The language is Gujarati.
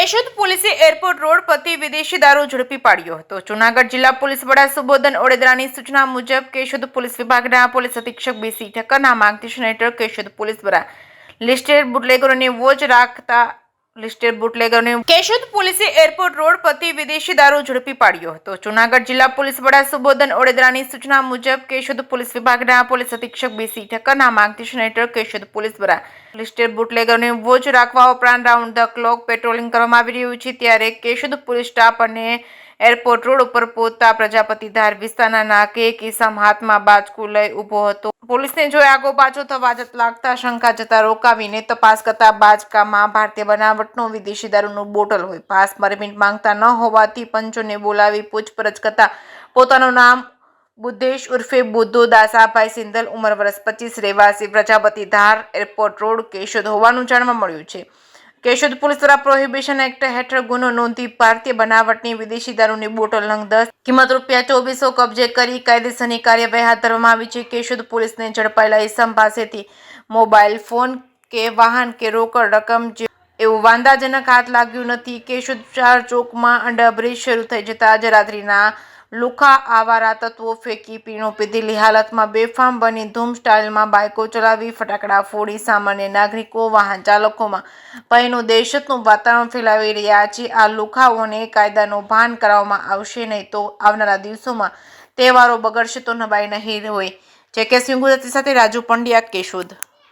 કેશોદ પોલીસે એરપોર્ટ રોડ પરથી વિદેશી દારૂ ઝડપી પાડ્યો હતો। જૂનાગઢ જિલ્લા પોલીસ વડા સુબોધન ઓડેદરાની સૂચના મુજબ કેશોદ પોલીસ વિભાગના પોલીસ અધિક્ષક બીસી ઠક્કરના માર્ગદર્શન હેઠળ કેશોદ પોલીસ દ્વારા લિસ્ટેડ બુટલેગરોની વોચ રાખતા કેશોદ પોલીસે એરપોર્ટ રોડ પરથી વિદેશી દારૂ ઝડપી પાડ્યો હતો। જૂનાગઢ જિલ્લા પોલીસ વડા સુબોધન ઓડેદરાની સૂચના મુજબ કેશોદ પોલીસ વિભાગના પોલીસ અધિક્ષક બીસી ઠક્કરના માર્ગદર્શન હેઠળ કેશોદ પોલીસ દ્વારા લિસ્ટેડ બુટલેગરોની વોચ રાખવા ઉપરાંત રાઉન્ડ ધ ક્લોક પેટ્રોલિંગ કરવામાં આવી રહ્યું છે। ત્યારે કેશોદ પોલીસ સ્ટાફ અને એરપોર્ટ રોડ ઉપર પહોંચતા પ્રજાપતિ ધાર વિસ્તારના નાકે એક ઇસમ હાથમાં બાચકું લઈ ઊભો હતો। પોલીસને જોઈ આગો પાછો થવા લાગતા શંકા જતા રોકાવીને તપાસ કરતા બાચકામાં ભારતીય બનાવટનો વિદેશી દારૂનું બોટલ હોય પાસ પરમિટ માંગતા ન હોવાથી પંચોને બોલાવી પૂછપરછ કરતા પોતાનું નામ બુદ્ધેશ ઉર્ફે બુદ્ધુ દાસાભાઈ સિંધલ ઉંમર વર્ષ 25 રહેવાસી પ્રજાપતિ ધાર એરપોર્ટ રોડ કેશોદ હોવાનું જાણવા મળ્યું છે। કેશોદ પોલીસ દ્વારા પ્રોહિબિશન એક્ટ હેઠળ ગુનો નોંધી ભારતીય બનાવટની વિદેશી દારૂની બોટલ નંગ 10 કિંમત ₹2400 કબજે કરી કાયદેસરની કાર્યવાહી હાથ ધરવામાં આવી છે। કેશોદ પોલીસને ઝડપાયેલા ઇસમ પાસેથી મોબાઈલ ફોન કે વાહન કે રોકડ રકમ એવું વાંધાજનક હાથ લાગ્યું નથી। કેશોદ 4 ચોકમાં અંડરબ્રિજ શરૂ થઈ જતા આજે રાત્રિના લુખા આવારા તત્વો ફેંકી પીણું પીધેલી હાલતમાં બેફામ બની ધૂમ સ્ટાઇલમાં બાઇકો ચલાવી ફટાકડા ફોડી સામાન્ય નાગરિકો વાહન ચાલકોમાં ભયનું દહેશતનું વાતાવરણ ફેલાવી રહ્યા છે। આ લુખાઓને કાયદાનું ભાન કરાવવામાં આવશે નહીં તો આવનારા દિવસોમાં તહેવારો બગડશે તો નવાઈ નહીં હોય। જેકે સિંહ ગુજરાતી સાથે રાજુ પંડ્યા, કેશોદ।